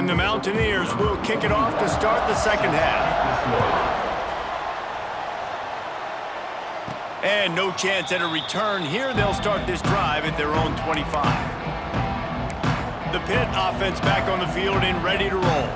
And the Mountaineers will kick it off to start the second half. And no chance at a return here. They'll start this drive at their own 25. The Pitt offense back on the field and ready to roll.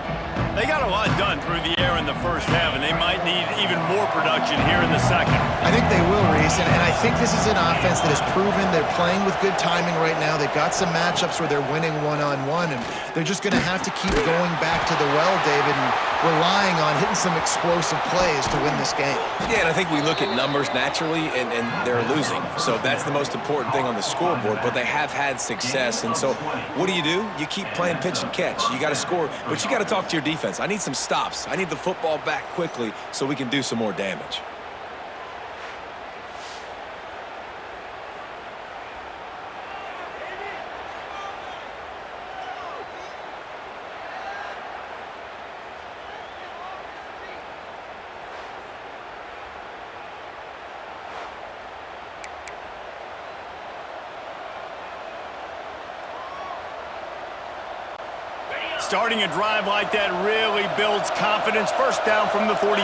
They got a lot done through the air in the first half, and they might need even more production here in the second. I think they will, Reese, and I think this is an offense that has proven they're playing with good timing right now. They've got some matchups where they're winning one-on-one, and they're just going to have to keep going back to the well, David, and relying on hitting some explosive plays to win this game. Yeah, and I think we look at numbers naturally, and they're losing. So that's the most important thing on the scoreboard, but they have had success. And so what do? You keep playing pitch and catch. You got to score, but you got to talk to your defense. I need some stops. I need the football back quickly so we can do some more damage. Starting a drive like that really builds confidence. First down from the 45.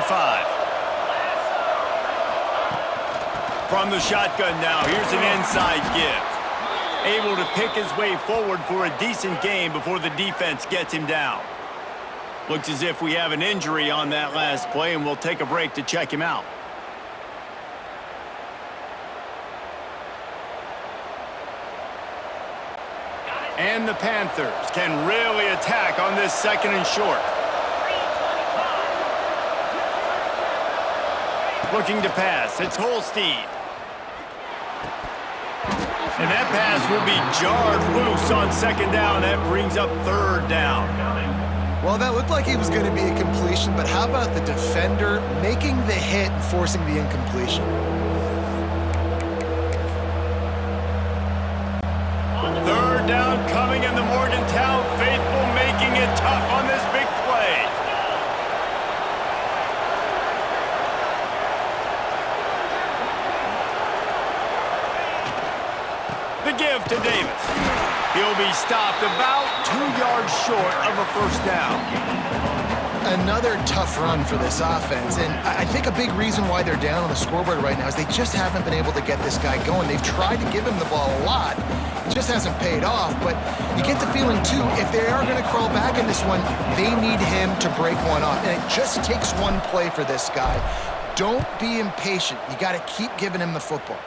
From the shotgun now, here's an inside give. Able to pick his way forward for a decent gain before the defense gets him down. Looks as if we have an injury on that last play, and we'll take a break to check him out. And the Panthers can really attack on this second and short. Looking to pass. It's Holstein. And that pass will be jarred loose on second down. That brings up third down. Well, that looked like it was going to be a completion, but how about the defender making the hit and forcing the incompletion? Third down coming, in the Morgantown faithful making it tough on this big play. The give to Davis. He'll be stopped about 2 yards short of a first down. Another tough run for this offense, and I think a big reason why they're down on the scoreboard right now is they just haven't been able to get this guy going. They've tried to give him the ball a lot. It just hasn't paid off, but you get the feeling, too, if they are going to crawl back in this one, they need him to break one off, and it just takes one play for this guy. Don't be impatient. You got to keep giving him the football.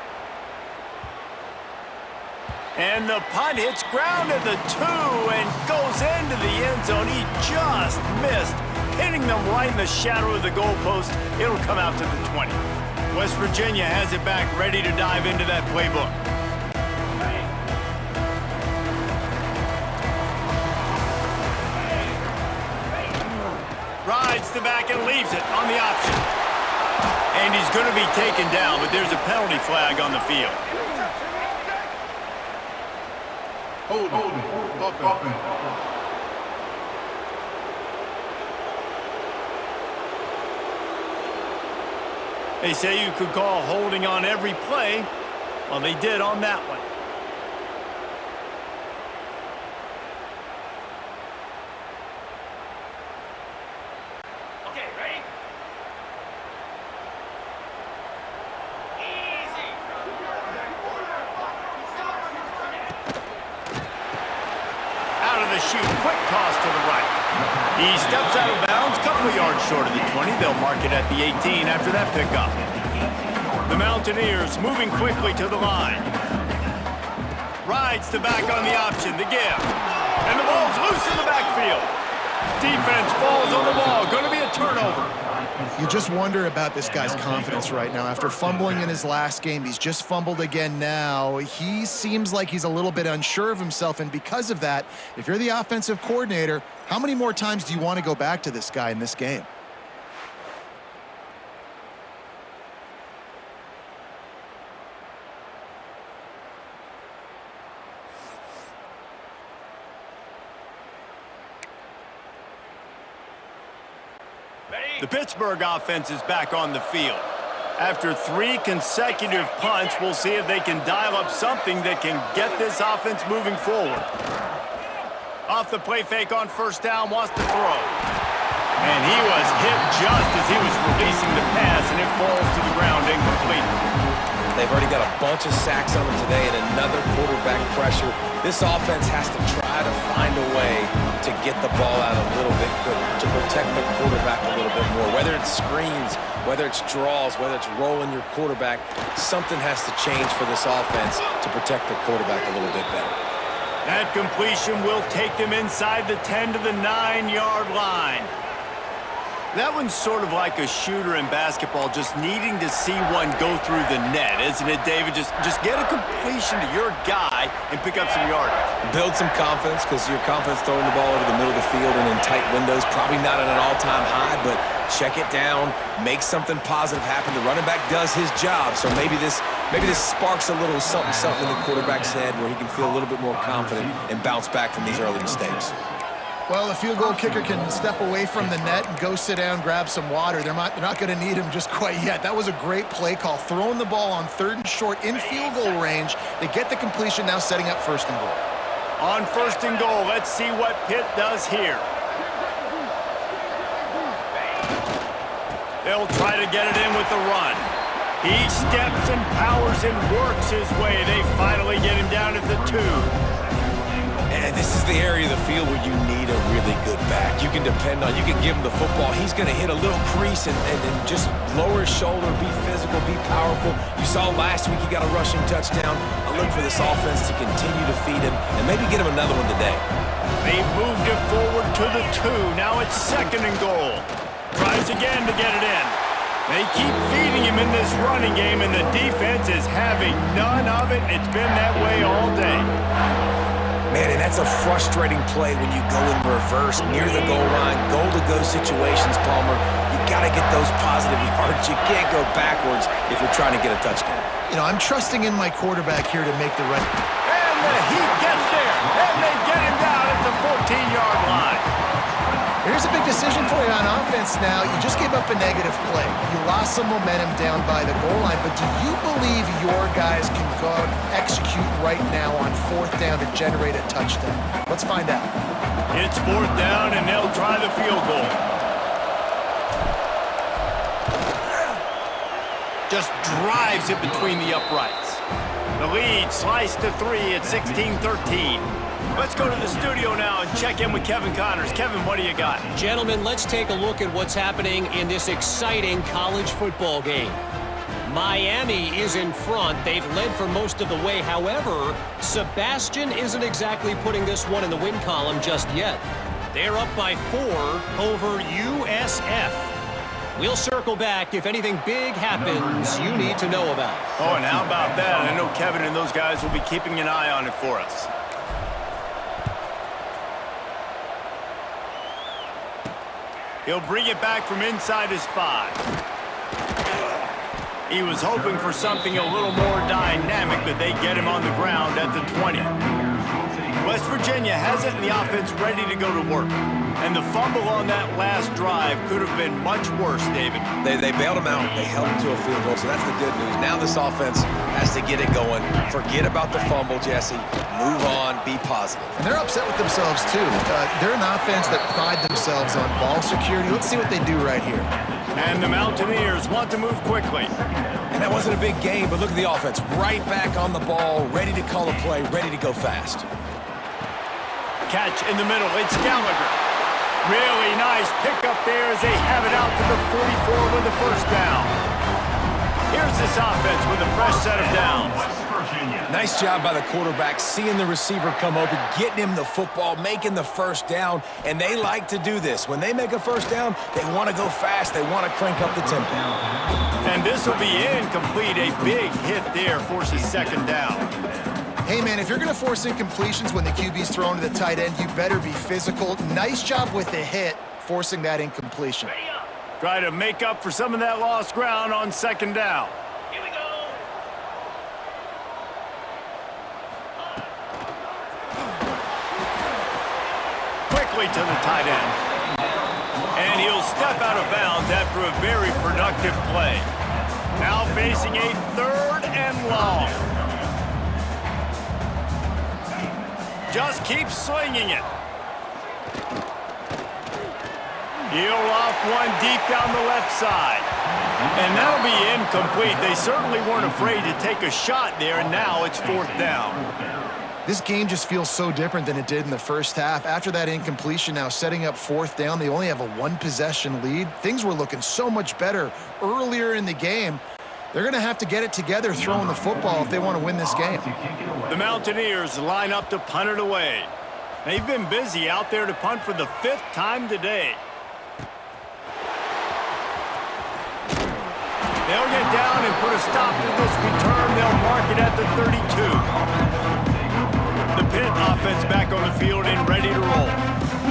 And the punt hits ground at the 2 and goes into the end zone. He just missed, hitting them right in the shadow of the goalpost. It'll come out to the 20. West Virginia has it back, ready to dive into that playbook. Rides the back and leaves it on the option. And he's going to be taken down, but there's a penalty flag on the field. Holding. They say you could call holding on every play. Well, they did on that one. Okay, ready? Easy. Out of the chute, quick toss to the right. He steps out of bounds, couple of yards short of the 20. They'll mark it at the 18 after that pickup. The Mountaineers moving quickly to the line. Rides the back on the option, the give. And the ball's loose in the backfield. Defense falls on the ball. Going to be a turnover. You just wonder about this guy's confidence right now. After fumbling in his last game, he's just fumbled again now. He seems like he's a little bit unsure of himself, and because of that, if you're the offensive coordinator, how many more times do you want to go back to this guy in this game? The Pittsburgh offense is back on the field. After 3 consecutive punts, we'll see if they can dial up something that can get this offense moving forward. Off the play fake on first down, wants to throw. And he was hit just as he was releasing the pass, and it falls to the ground incomplete. They've already got a bunch of sacks on them today and another quarterback pressure. This offense has to try to find a way to get the ball out a little bit quicker, to protect the quarterback a little bit more. Whether it's screens, whether it's draws, whether it's rolling your quarterback, something has to change for this offense to protect the quarterback a little bit better. That completion will take them inside the 10 to the 9-yard line. That one's sort of like a shooter in basketball, just needing to see one go through the net, isn't it, David? Just get a completion to your guy and pick up some yardage. Build some confidence, because your confidence throwing the ball over the middle of the field and in tight windows, probably not at an all-time high, but check it down, make something positive happen. The running back does his job, so maybe this sparks a little something in the quarterback's head where he can feel a little bit more confident and bounce back from these early mistakes. Well, the field goal kicker can step away from the net and go sit down, grab some water. They're not going to need him just quite yet. That was a great play call. Throwing the ball on 3rd and short in field goal range. They get the completion, now setting up 1st and goal. On 1st and goal, let's see what Pitt does here. They'll try to get it in with the run. He steps and powers and works his way. They finally get him down at the 2. And this is the area of the field where you need a really good back. You can depend on, you can give him the football. He's going to hit a little crease and just lower his shoulder, be physical, be powerful. You saw last week he got a rushing touchdown. I look for this offense to continue to feed him and maybe get him another one today. They've moved it forward to the 2. Now it's 2nd and goal. Tries again to get it in. They keep feeding him in this running game, and the defense is having none of it. It's been that way all day. Man, and that's a frustrating play when you go in reverse near the goal line, goal-to-go situations, Palmer. You got to get those positive yards. You can't go backwards if you're trying to get a touchdown. You know, I'm trusting in my quarterback here to make the right. And the Heat gets there, and they get him down at the 14-yard line. Here's a big decision for you on offense now. You just gave up a negative play. You lost some momentum down by the goal line, but do you believe your guys can go out and execute right now on 4th down to generate a touchdown? Let's find out. It's 4th down, and they'll try the field goal. Just drives it between the uprights. The lead sliced to 3 at 16-13. Let's go to the studio now and check in with Kevin Connors. Kevin, what do you got? Gentlemen, let's take a look at what's happening in this exciting college football game. Miami is in front. They've led for most of the way. However, Sebastian isn't exactly putting this one in the win column just yet. They're up by 4 over USF. We'll circle back if anything big happens you need to know about. Oh, and how about that? I know Kevin and those guys will be keeping an eye on it for us. He'll bring it back from inside his 5. He was hoping for something a little more dynamic, but they get him on the ground at the 20. West Virginia has it in the offense ready to go to work. And the fumble on that last drive could have been much worse, David. They bailed him out. They held him to a field goal, so that's the good news. Now this offense has to get it going. Forget about the fumble, Jesse. Move on. Be positive. And they're upset with themselves, too. They're an offense that pride themselves on ball security. Let's see what they do right here. And the Mountaineers want to move quickly. And that wasn't a big game, but look at the offense. Right back on the ball, ready to call a play, ready to go fast. Catch in the middle. It's Gallagher. Really nice pickup there as they have it out to the 44 with the 1st down. Here's this offense with a fresh set of downs. Nice job by the quarterback, seeing the receiver come open, getting him the football, making the 1st down, and they like to do this. When they make a 1st down, they want to go fast. They want to crank up the tempo. And this will be incomplete. A big hit there forces 2nd down. Hey, man, if you're going to force incompletions when the QB's thrown to the tight end, you better be physical. Nice job with the hit, forcing that incompletion. Try to make up for some of that lost ground on 2nd down. Here we go. Quickly to the tight end. And he'll step out of bounds after a very productive play. Now facing a 3rd and long. Just keep slinging it. He'll off one deep down the left side. And that'll be incomplete. They certainly weren't afraid to take a shot there, and now it's 4th down. This game just feels so different than it did in the first half. After that incompletion, now setting up 4th down, they only have a 1-possession lead. Things were looking so much better earlier in the game. They're going to have to get it together throwing the football if they want to win this game. The Mountaineers line up to punt it away. They've been busy out there to punt for the 5th time today. They'll get down and put a stop to this return. They'll mark it at the 32. The Pitt offense back on the field and ready to roll.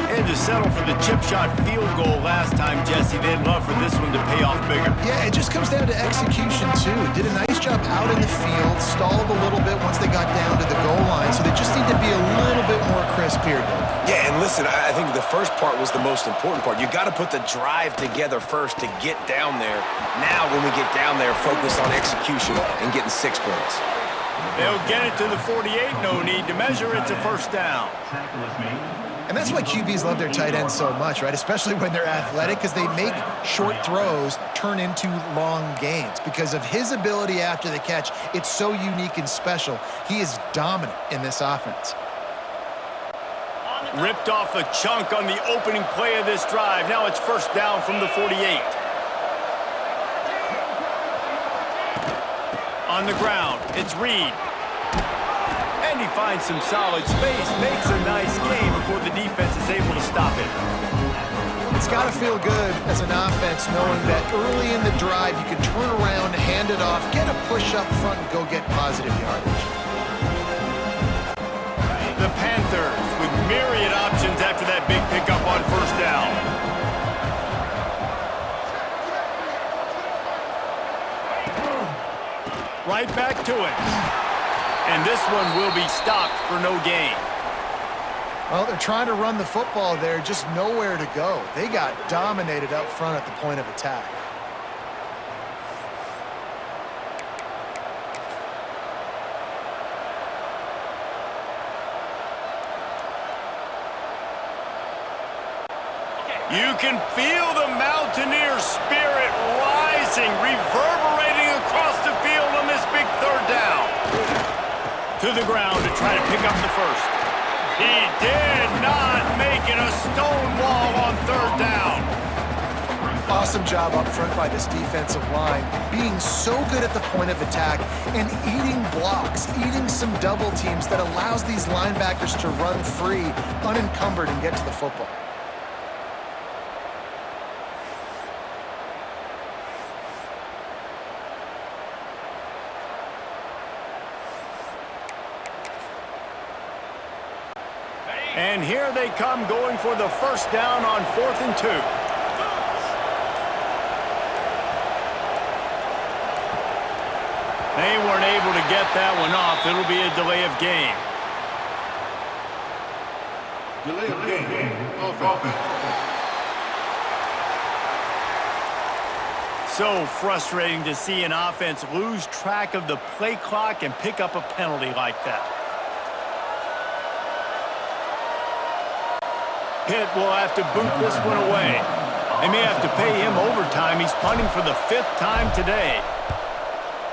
And to settle for the chip shot field goal last time, Jesse. They'd love for this one to pay off bigger. Yeah, it just comes down to execution, too. Did a nice job out in the field, stalled a little bit once they got down to the goal line, so they just need to be a little bit more crisp here, Dave. Yeah, and listen, I think the first part was the most important part. You got to put the drive together first to get down there. Now, when we get down there, focus on execution and getting 6 points. They'll get it to the 48. No need to measure. It's a 1st down. And that's why QBs love their tight ends so much, right? Especially when they're athletic, because they make short throws turn into long gains. Because of his ability after the catch, it's so unique and special. He is dominant in this offense. Ripped off a chunk on the opening play of this drive. Now it's 1st down from the 48. On the ground, it's Reed. And he finds some solid space, makes a nice game before the defense is able to stop it. It's got to feel good as an offense knowing that early in the drive you can turn around, hand it off, get a push up front, and go get positive yardage. The Panthers with myriad options after that big pickup on 1st down. Right back to it. And this one will be stopped for no gain. Well, they're trying to run the football there, just nowhere to go. They got dominated up front at the point of attack. You can feel the Mountaineer spirit rising, reverberating across the field on this big 3rd down. To the ground to try to pick up the 1st. He did not make it a stone wall on 3rd down. Awesome job up front by this defensive line, being so good at the point of attack and eating blocks, eating some double teams that allows these linebackers to run free, unencumbered, and get to the football. And here they come going for the 1st down on 4th and 2. They weren't able to get that one off. It'll be a delay of game. Delay of game. Offense. So frustrating to see an offense lose track of the play clock and pick up a penalty like that. Pitt will have to boot this one away. They may have to pay him overtime. He's punting for the 5th time today.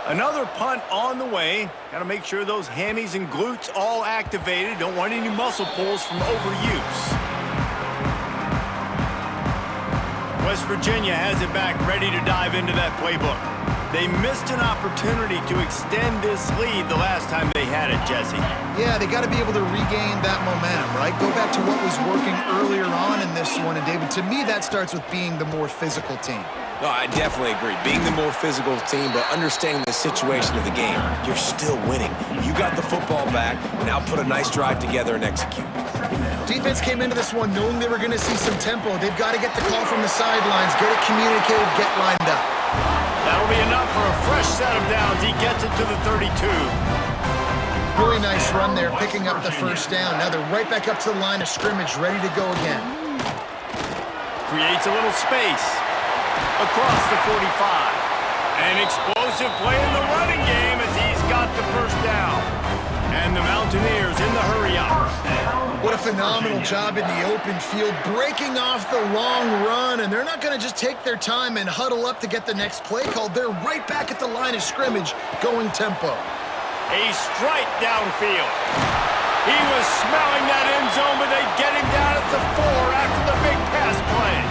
Another punt on the way. Got to make sure those hammies and glutes all activated. Don't want any muscle pulls from overuse. West Virginia has it back, ready to dive into that playbook. They missed an opportunity to extend this lead the last time they had it, Jesse. Yeah, they got to be able to regain that momentum, right? Go back to what was working earlier on in this one. And, David, to me, that starts with being the more physical team. No, I definitely agree. Being the more physical team, but understanding the situation of the game. You're still winning. You got the football back. Now put a nice drive together and execute. Defense came into this one knowing they were going to see some tempo. They've got to get the call from the sidelines, get it communicated, get lined up. That'll be enough for a fresh set of downs. He gets it to the 32. Really nice run there, picking up the 1st down. Now they're right back up to the line of scrimmage, ready to go again. Creates a little space across the 45. An explosive play in the running game as he's got the 1st down. And the Mountaineers in the hurry-up. What a phenomenal job in the open field, breaking off the long run, and they're not going to just take their time and huddle up to get the next play called. They're right back at the line of scrimmage, going tempo. A strike downfield. He was smelling that end zone, but they get him down at the 4 after the big pass play.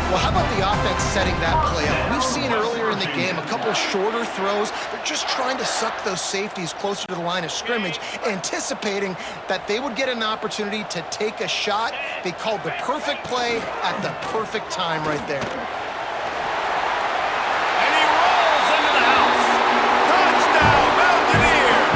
Well, how about the offense setting that play up? We've seen earlier in the game a couple shorter throws. They're just trying to suck those safeties closer to the line of scrimmage, anticipating that they would get an opportunity to take a shot. They called the perfect play at the perfect time right there. And he rolls into the house. Touchdown, Mountaineers!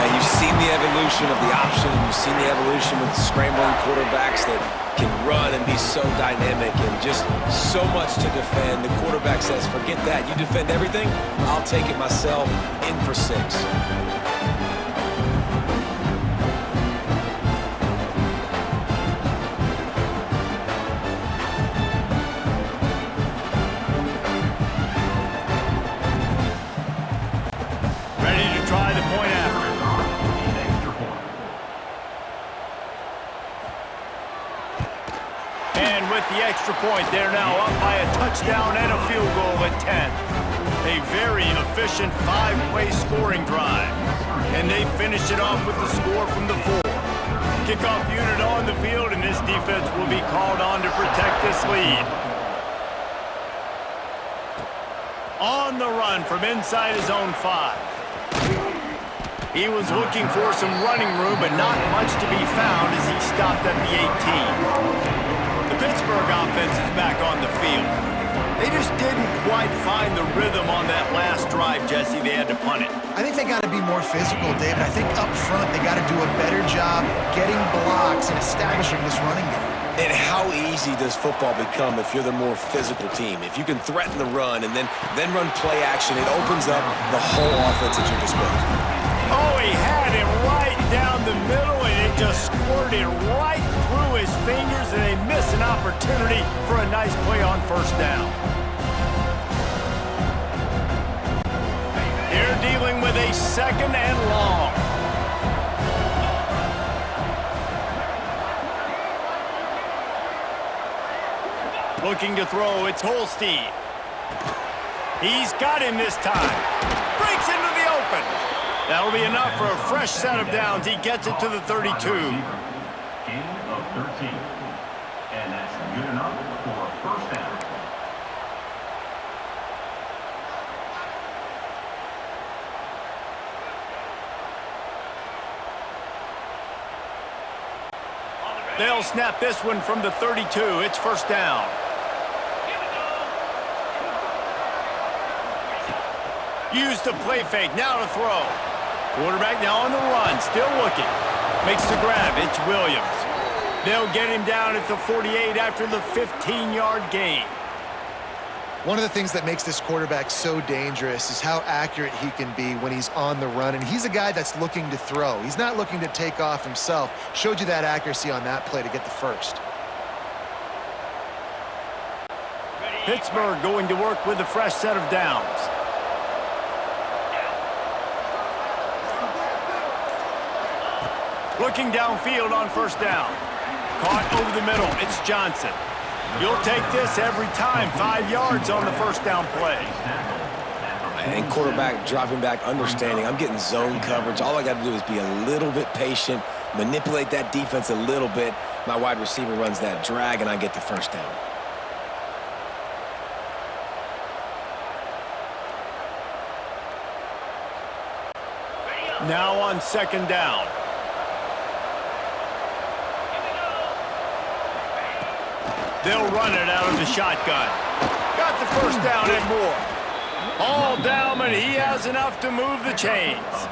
Man, you've seen the evolution of the option. You've seen the evolution with scrambling quarterbacks that can run and be so dynamic and just so much to defend. The quarterback says, forget that. You defend everything, I'll take it myself. In for 6. Ready to try the point after. And with the extra point, they're now up by a touchdown and a field goal at 10. A very efficient 5-play scoring drive. And they finish it off with the score from the 4. Kickoff unit on the field, and this defense will be called on to protect this lead. On the run from inside his own 5. He was looking for some running room, but not much to be found as he stopped at the 18. The Pittsburgh offense is back on the field. They just didn't quite find the rhythm on that last drive, Jesse. They had to punt it. I think they got to be more physical, David. I think up front they got to do a better job getting blocks and establishing this running game. And how easy does football become if you're the more physical team? If you can threaten the run and then run play action, it opens up the whole offense at your disposal. Oh, he had him right down the middle, and it just squirted right through his fingers, and they miss an opportunity for a nice play on first down. They're dealing with a 2nd and long. Looking to throw, it's Holstein. He's got him this time. Breaks into the open. That'll be enough for a fresh set of downs. He gets it to the 32. Gain of 13. And that's good enough for a first down. They'll snap this one from the 32. It's first down. Use the play fake. Now to throw. Quarterback now on the run. Still looking. Makes the grab. It's Williams. They'll get him down at the 48 after the 15-yard gain. One of the things that makes this quarterback so dangerous is how accurate he can be when he's on the run. And he's a guy that's looking to throw. He's not looking to take off himself. Showed you that accuracy on that play to get the first. Pittsburgh going to work with a fresh set of downs. Looking downfield on first down. Caught over the middle. It's Johnson. You'll take this every time. 5 yards on the first down play. And quarterback dropping back, understanding I'm getting zone coverage. All I got to do is be a little bit patient, manipulate that defense a little bit. My wide receiver runs that drag, and I get the first down. Now on second down. They'll run it out of the shotgun. Got the first down and more. All down, and he has enough to move the chains.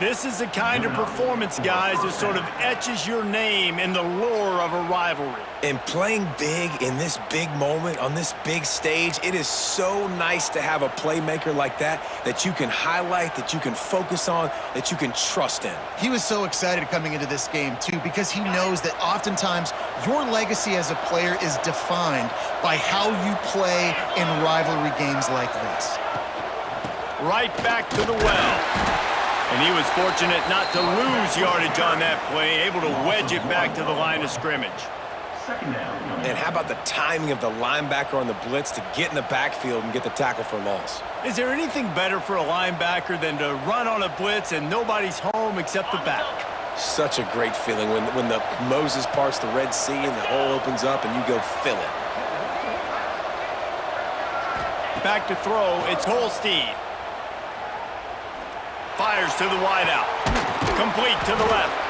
This is the kind of performance, guys, that sort of etches your name in the lore of a rivalry. And playing big in this big moment, on this big stage, it is so nice to have a playmaker like that you can highlight, that you can focus on, that you can trust in. He was so excited coming into this game, too, because he knows that oftentimes your legacy as a player is defined by how you play in rivalry games like this. right back to the well. And he was fortunate not to lose yardage on that play, able to wedge it back to the line of scrimmage. Second down. And how about the timing of the linebacker on the blitz to get in the backfield and get the tackle for loss? Is there anything better for a linebacker than to run on a blitz and nobody's home except the back? Such a great feeling when the Moses parts the Red Sea and the hole opens up and you go fill it. Back to throw, it's Holstein. Fires to the wideout. Complete to the left.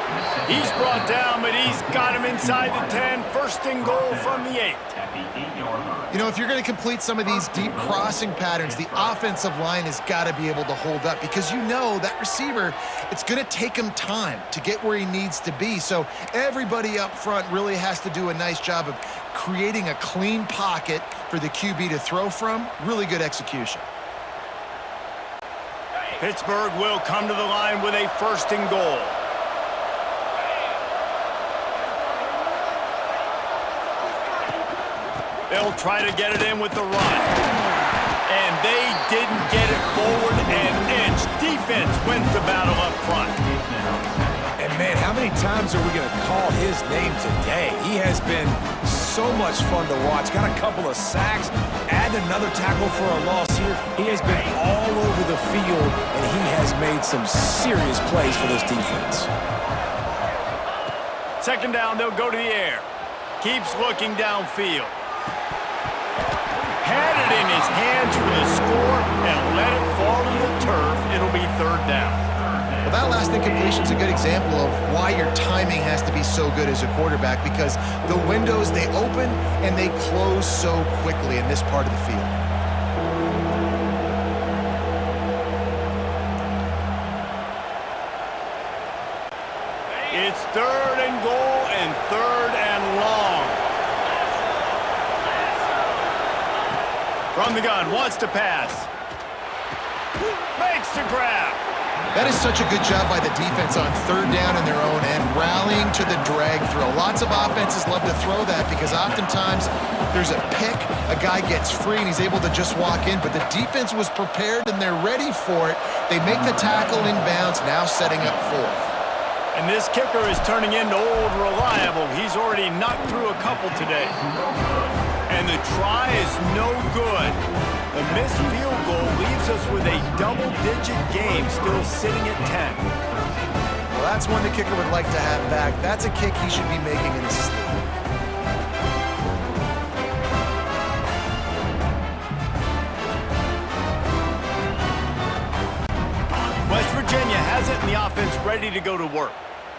He's brought down, but he's got him inside the 10. First and goal from the 8. At the 8-yard line. You know, if you're going to complete some of these deep crossing patterns, the offensive line has got to be able to hold up because you know that receiver, it's going to take him time to get where he needs to be. So everybody up front really has to do a nice job of creating a clean pocket for the QB to throw from. Really good execution. Pittsburgh will come to the line with a first and goal. They'll try to get it in with the run. And they didn't get it forward an inch. Defense wins the battle up front. And man, how many times are we going to call his name today? He has been so much fun to watch. Got a couple of sacks, add another tackle for a loss here. He has been all over the field, and he has made some serious plays for this defense. Second down, they'll go to the air. Keeps looking downfield. Had it in his hands for the score and let it fall to the turf. It'll be third down. Well, that last incompletion is a good example of why your timing has to be so good as a quarterback because the windows, they open and they close so quickly in this part of the field. It's third and goal and third and long. From the gun, wants to pass. Makes the grab. That is such a good job by the defense on third down in their own end, rallying to the drag throw. Lots of offenses love to throw that because oftentimes there's a pick, a guy gets free and he's able to just walk in, but the defense was prepared and they're ready for it. They make the tackle inbounds, now setting up fourth. And this kicker is turning into old reliable. He's already knocked through a couple today. And the try is no good. The missed field goal leaves us with a double-digit game still sitting at 10. Well, that's one the kicker would like to have back. That's a kick he should be making in his sleep. West Virginia has it and the offense ready to go to work.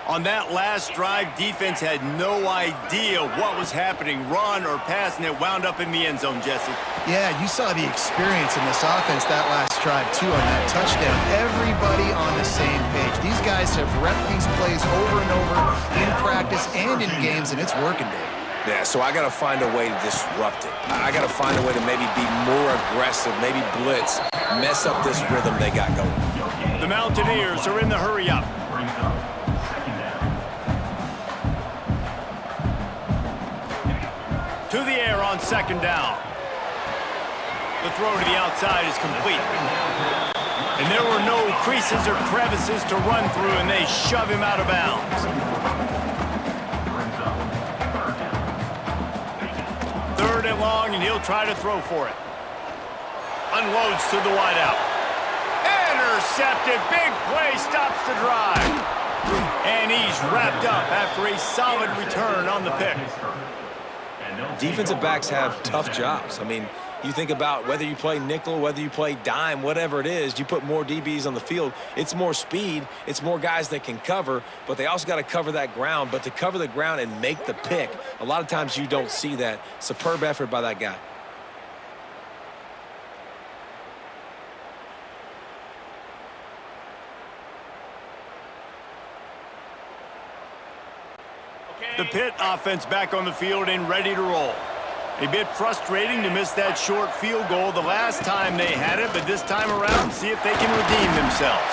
On that last drive, defense had no idea what was happening, run or pass, and it wound up in the end zone, Jesse. Yeah, you saw the experience in this offense that last drive, too, on that touchdown. Everybody on the same page. These guys have repped these plays over and over in practice and in games, and it's working, Dave. Yeah, so I got to find a way to disrupt it. I got to find a way to maybe be more aggressive, maybe blitz, mess up this rhythm they got going. The Mountaineers are in the hurry-up. To the air on second down. The throw to the outside is complete. And there were no creases or crevices to run through, and they shove him out of bounds. Third and long, and he'll try to throw for it. Unloads to the wideout. Intercepted. Big play stops the drive. And he's wrapped up after a solid return on the pick. Defensive backs have tough jobs. I mean, you think about whether you play nickel, whether you play dime, whatever it is, you put more DBs on the field. It's more speed. It's more guys that can cover, but they also got to cover that ground. But to cover the ground and make the pick, a lot of times you don't see that. Superb effort by that guy. The Pitt offense back on the field and ready to roll. A bit frustrating to miss that short field goal the last time they had it, but this time around, see if they can redeem themselves.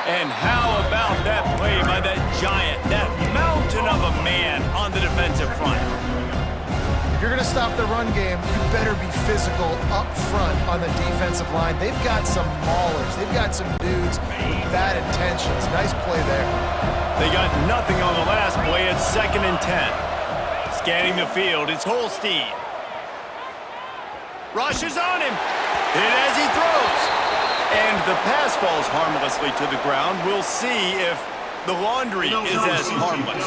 And how about that play by that giant, that mountain of a man on the defensive front? If you're going to stop the run game, you better be physical up front on the defensive line. They've got some maulers. They've got some dudes with bad intentions. Nice play there. They got nothing on the last play. It's 2nd and 10. Scanning the field, it's Holstein. Rushes on him. Hit as he throws. And the pass falls harmlessly to the ground. We'll see if the laundry is as harmless.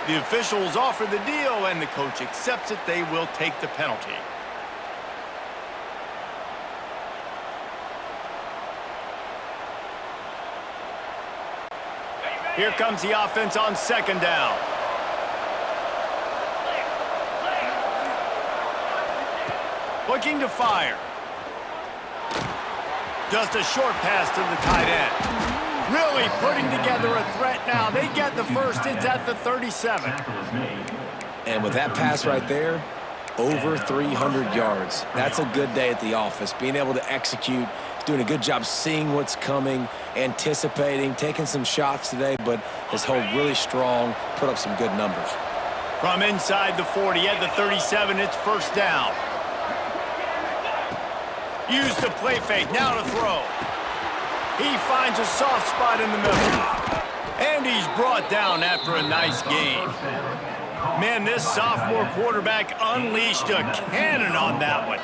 The officials offer the deal, and the coach accepts it. They will take the penalty. Here comes the offense on 2nd down. Looking to fire. Just a short pass to the tight end. Really putting together a threat now. They get the first. It's at the 37. And with that pass right there, over 300 yards. That's a good day at the office. Being able to execute, doing a good job seeing what's coming, anticipating, taking some shots today, but his hold really strong, put up some good numbers. From inside the 40 at the 37, it's 1st down. Use the play fake, now to throw. He finds a soft spot in the middle. And he's brought down after a nice gain. Man, this sophomore quarterback unleashed a cannon on that one.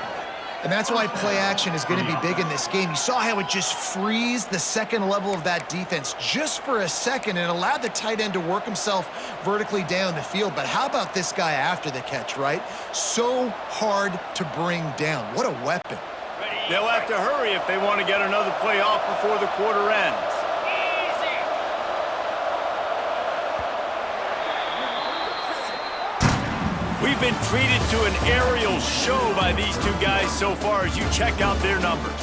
And that's why play action is going to be big in this game. You saw how it just frees the second level of that defense just for a second and allowed the tight end to work himself vertically down the field. But how about this guy after the catch, right? So hard to bring down. What a weapon. They'll have to hurry if they want to get another play off before the quarter ends. We've been treated to an aerial show by these two guys so far as you check out their numbers.